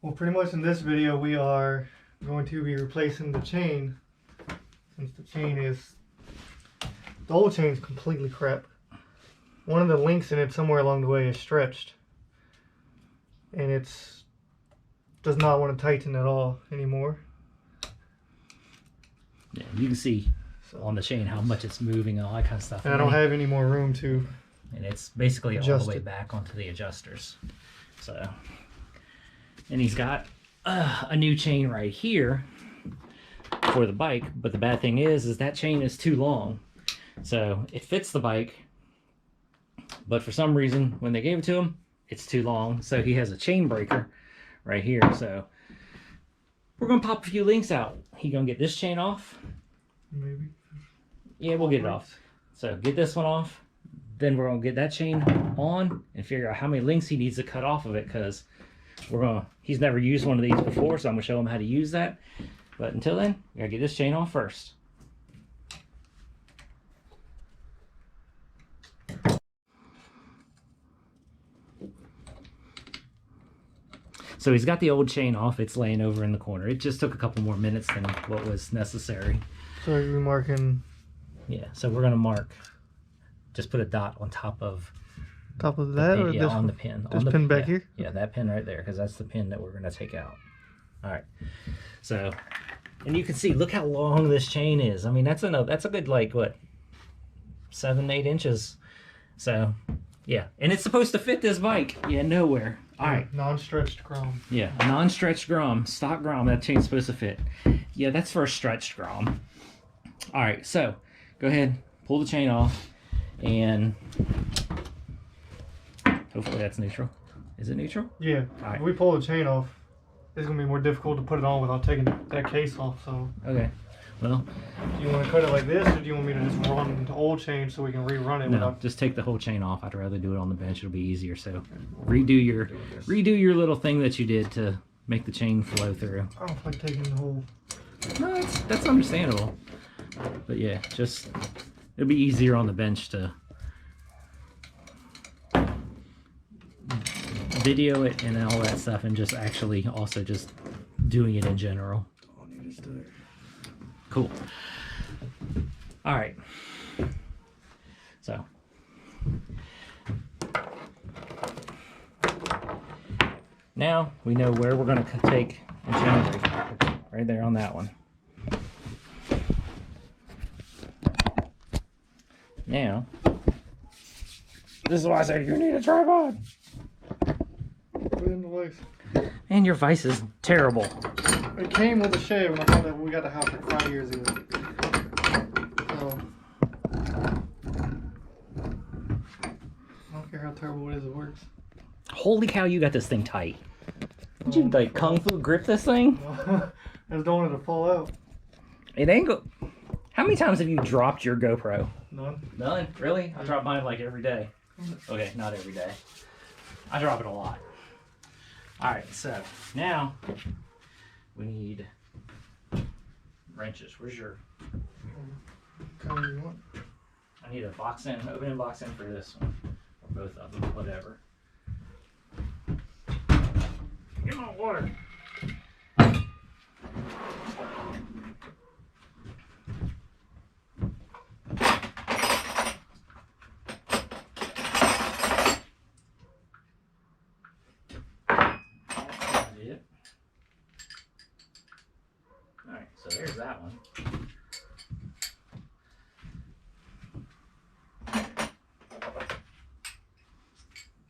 Well, pretty much in this video we are going to be replacing the chain, since the old chain is completely crap. One of the links in it somewhere along the way is stretched, and does not want to tighten at all anymore. Yeah, you can see on the chain how much it's moving and all that kind of stuff. And I don't have any more room to. And it's basically all the way it back onto the adjusters. So, and he's got a new chain right here for the bike, but the bad thing is that chain is too long. So it fits the bike, but for some reason when they gave it to him, it's too long. So he has a chain breaker right here. So we're gonna pop a few links out. He gonna get this chain off. Maybe. Yeah, we'll get it off. So get this one off. Then we're gonna get that chain on and figure out how many links he needs to cut off of it, because he's never used one of these before, so I'm gonna show him how to use that. But until then, we gotta get this chain off first. So he's got the old chain off. It's laying over in the corner. It just took a couple more minutes than what was necessary. So you're marking? Yeah, so we're gonna mark. Just put a dot on top of that, or yeah, this on one? the pin. This pin back here? Yeah, that pin right there, because that's the pin that we're going to take out. All right. So, and you can see, look how long this chain is. I mean, that's a good, like, what, 7-8 inches. So, yeah. And it's supposed to fit this bike. Yeah, nowhere. All right. Non-stretched Grom. Yeah, non-stretched Grom. Stock Grom, that chain's supposed to fit. Yeah, that's for a stretched Grom. All right, so go ahead, pull the chain off. And hopefully that's neutral. Is it neutral? Yeah. Right. If we pull the chain off, it's going to be more difficult to put it on without taking that case off. So. Okay. Well. Do you want to cut it like this, or do you want me to just run the old chain so we can rerun it? No, just take the whole chain off. I'd rather do it on the bench. It'll be easier. So redo your little thing that you did to make the chain flow through. I don't like taking the whole. No, that's understandable. But yeah, just. It'll be easier on the bench to video it and all that stuff, and just actually also just doing it in general. Cool. All right. So now we know where we're going to take the chain breaker. Right there on that one. Now, this is why I say you need a tripod. Put it in the vise. And your vise is terrible. It came with a shade when I found that we got the house like 5 years ago. So, I don't care how terrible it is, it works. Holy cow, you got this thing tight. Did you like kung fu grip this thing? I just don't want it to fall out. It ain't go. How many times have you dropped your GoPro? None. None? Really? I drop mine like every day. Okay, not every day. I drop it a lot. Alright, so now we need wrenches. Where's your... Kind of you want. I need a box end, opening box end for this one. Or both of them, whatever. Get my water. Alright, so there's that one.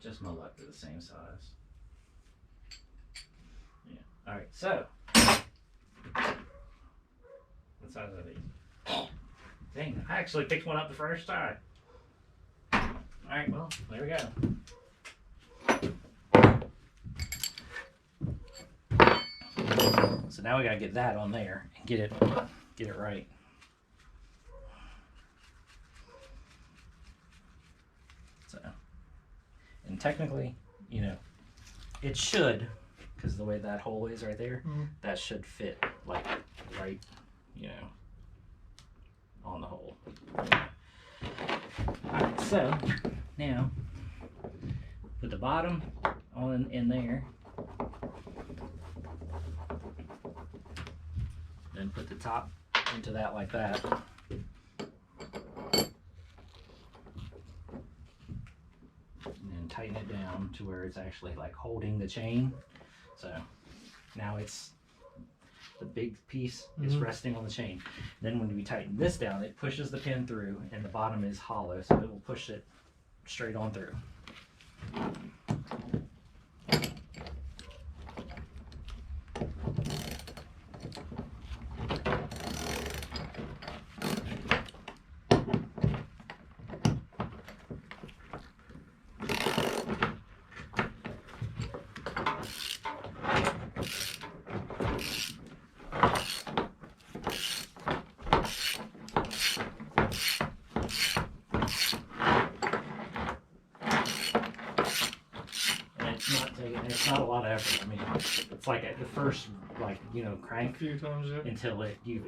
Just my luck, they're the same size. Yeah. Alright, so what size are these? Dang, I actually picked one up the first time. Alright, well, there we go. So now we gotta get that on there and get it right. So, and technically, you know, it should, because the way that hole is right there, that should fit like right, you know, on the hole. Alright, so now put the bottom on in there. then put the top into that like that. And then tighten it down to where it's actually like holding the chain. So now it's, the big piece is resting on the chain. Then when we tighten this down, it pushes the pin through and the bottom is hollow, so it will push it straight on through. It's not a lot of effort. I mean, it's like at the first, like, you know, crank A few times, yeah.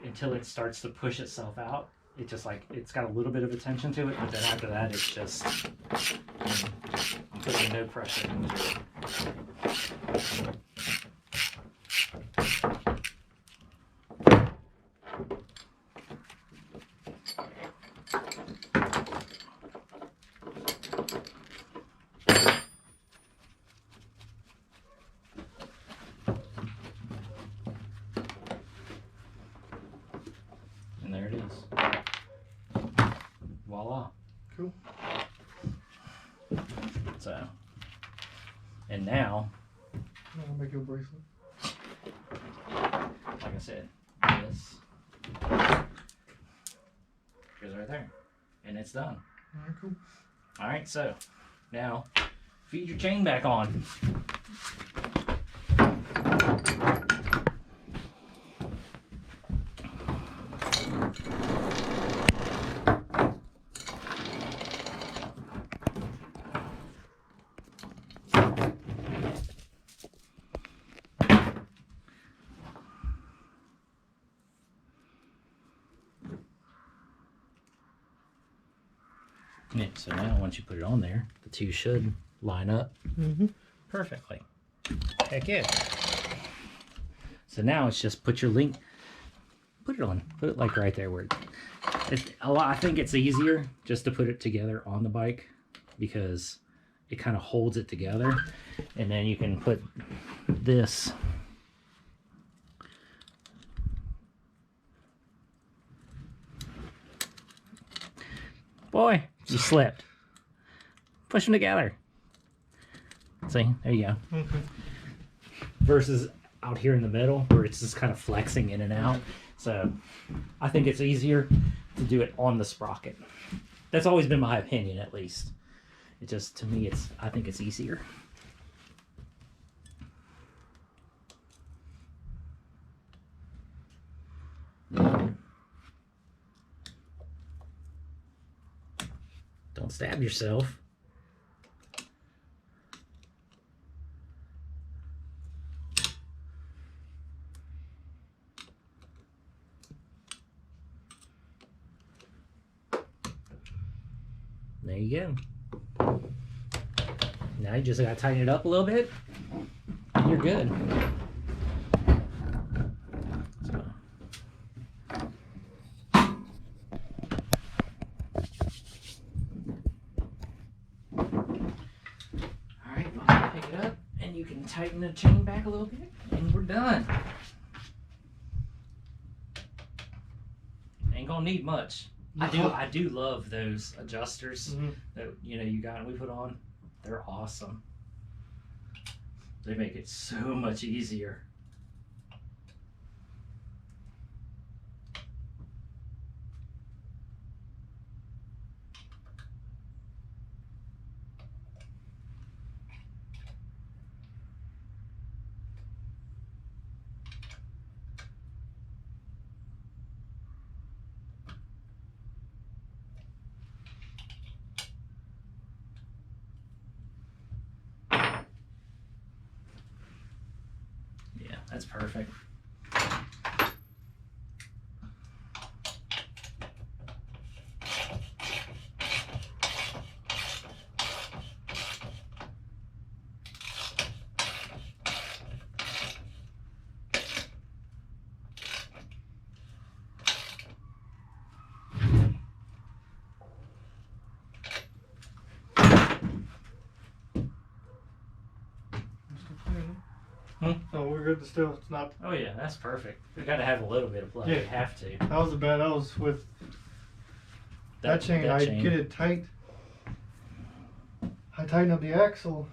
until it starts to push itself out. It just like, it's got a little bit of attention to it, but then after that, it's just I'm putting no pressure into it. And there it is. Voila. Cool. So, and now, I'll make you a bracelet. like I said, this goes right there, and it's done. Alright, cool. All right, so now feed your chain back on. Yeah, so now once you put it on there, the two should line up perfectly. Heck yeah. So now it's just put your link, put it on, put it like right there where it's a lot. I think it's easier just to put it together on the bike because it kind of holds it together, and then you can put this boy. You slipped. Push them together. See, there you go. Okay. Versus out here in the middle where it's just kind of flexing in and out. So I think it's easier to do it on the sprocket. That's always been my opinion, at least. It just, to me, I think it's easier. Don't stab yourself. There you go. Now you just gotta tighten it up a little bit, and you're good. So. Alright, I'll pick it up, and you can tighten the chain back a little bit, and we're done. Ain't gonna need much. I do love those adjusters that you got and we put on. They're awesome. They make it so much easier. Yeah, that's perfect. No, we're good to still. It's not. Oh yeah, that's perfect. We got to have a little bit of play. Yeah. We have to. That was the bad. That was with that chain. I get it tight. I tighten up the axle,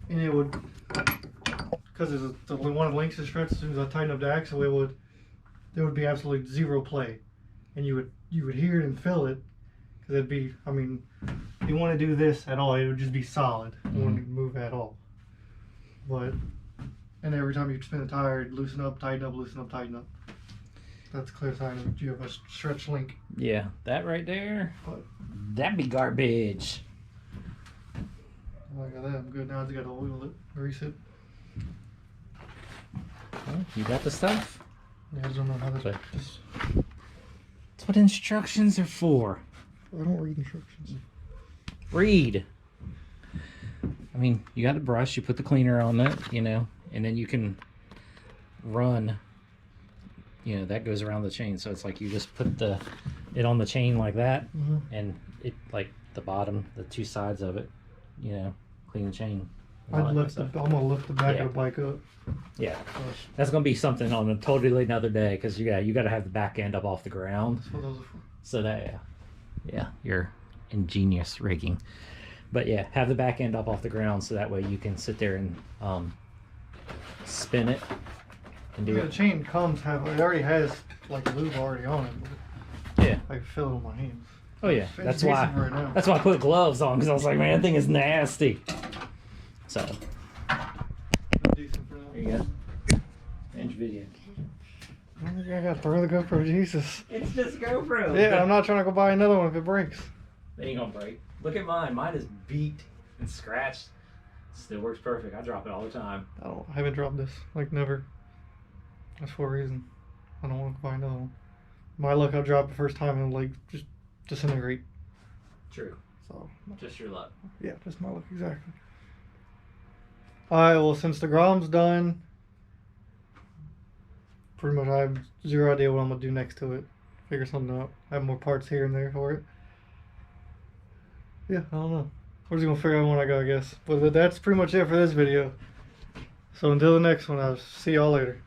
and it would, because it's one of the links is stretched. As soon as I tighten up the axle, there would be absolutely zero play, and you would hear it and feel it, because it'd be. I mean, if you want to do this at all, it would just be solid. You wouldn't move at all. But, and every time you spin a tire, it'd loosen up, tighten up, loosen up, tighten up. That's a clear sign that you have a stretch link. Yeah, that right there. But, That'd be garbage. I got that. I'm good now. I just got to oil it, grease it. Well, you got the stuff? Yeah, I just don't know how Okay. this. That's what instructions are for. I don't read instructions. Read. I mean, you got the brush, you put the cleaner on it, you know, and then you can run, you know, that goes around the chain. So it's like you just put it on the chain like that, and it, like the bottom, the two sides of it, you know, clean the chain. I'm gonna lift the back of the bike up. Yeah, that's gonna be something on a totally another day, because you got to have the back end up off the ground. That's what those are for. So that your ingenious rigging. But yeah, have the back end up off the ground so that way you can sit there and spin it and do Yeah, the it. chain it already has like lube already on it. But Yeah. I can feel it on my hands. Oh yeah, It's that's decent why. right now. That's why I put gloves on, because I was like, man, that thing is nasty. So Decent for now. there you go. End video. I got to throw the GoPro. Jesus. It's just GoPro. Yeah, I'm not trying to go buy another one if it breaks. They ain't gonna break. Look at mine. Mine is beat and scratched. Still works perfect. I drop it all the time. I haven't dropped this. Like, never. That's for a reason. I don't want to buy another one. My luck, I'll drop the first time and, like, just disintegrate. True. So, Just your luck. yeah, just my luck, exactly. Alright, well, since the Grom's done, pretty much I have zero idea what I'm going to do next to it. Figure something out. I have more parts here and there for it. Yeah, I don't know. We're just going to figure out when I go, I guess. But that's pretty much it for this video. So until the next one, I'll see y'all later.